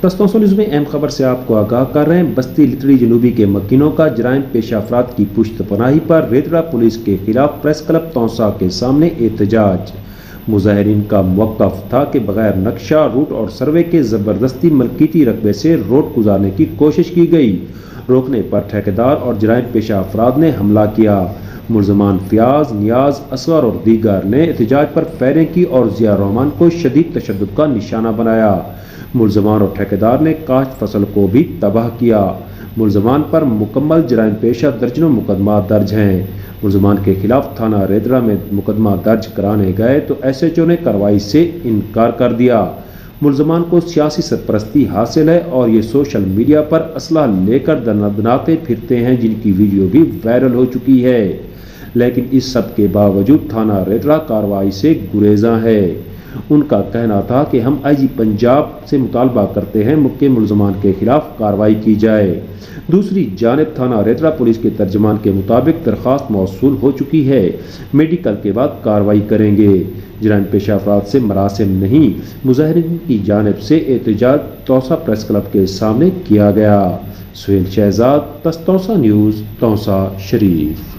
तस्तों news में अहम खबर से आपको आगाह कर रहे हैं। बस्ती लिथड़ी जनूबी के मकीनों का जराइम पेशा अफराद की पुश्तपनाही पर रेतड़ा पुलिस के खिलाफ प्रेस क्लब तौसा के सामने एहतजाज। मुजाहिरीन का मौक़िफ़ था कि बगैर नक्शा, रूट और सर्वे के ज़बरदस्ती मलकीती रकबे से रोड गुजारने की कोशिश की गई। रोकने पर ठेकेदार और जराइम पेशा अफराद ने हमला किया। मुलजमान फयाज, नियाज, असगर और दीगर ने एहतजाज पर फैरें की और ज़िया रहमान को शदीद तशद्दुद का निशाना बनाया। मुलजमान और ठेकेदार ने काश्त फसल को भी तबाह किया। मुलजमान पर मुकम्मल जराइम पेशा दर्जनों मुकदमा दर्ज हैं। मुलजमान के खिलाफ थाना रेदरा में मुकदमा दर्ज कराने गए तो SHO ने कार्रवाई से इनकार कर दिया। मुलजमान को सियासी सरपरस्ती हासिल है और ये सोशल मीडिया पर असला लेकर दनादनाते फिरते हैं, जिनकी वीडियो भी वायरल हो चुकी है। लेकिन इस सब के बावजूद थाना रेदरा कार्रवाई से गुरेजा है। उनका कहना था कि हम IG पंजाब से मुतालबा करते हैं कि मुलजमान के खिलाफ कार्रवाई की जाए। दूसरी जानिब थाना रेदरा पुलिस के तर्जमान के मुताबिक दरख्वास्त मौसूल हो चुकी है, मेडिकल के बाद कार्रवाई करेंगे। जराइम पेशा अफराद से मरासिम नहीं, मुजाहिरीन की जानिब से एहतजाज तौसा प्रेस क्लब के सामने किया गया। सुहेल शहजाद, तस्तौसा न्यूज़, तौसा शरीफ।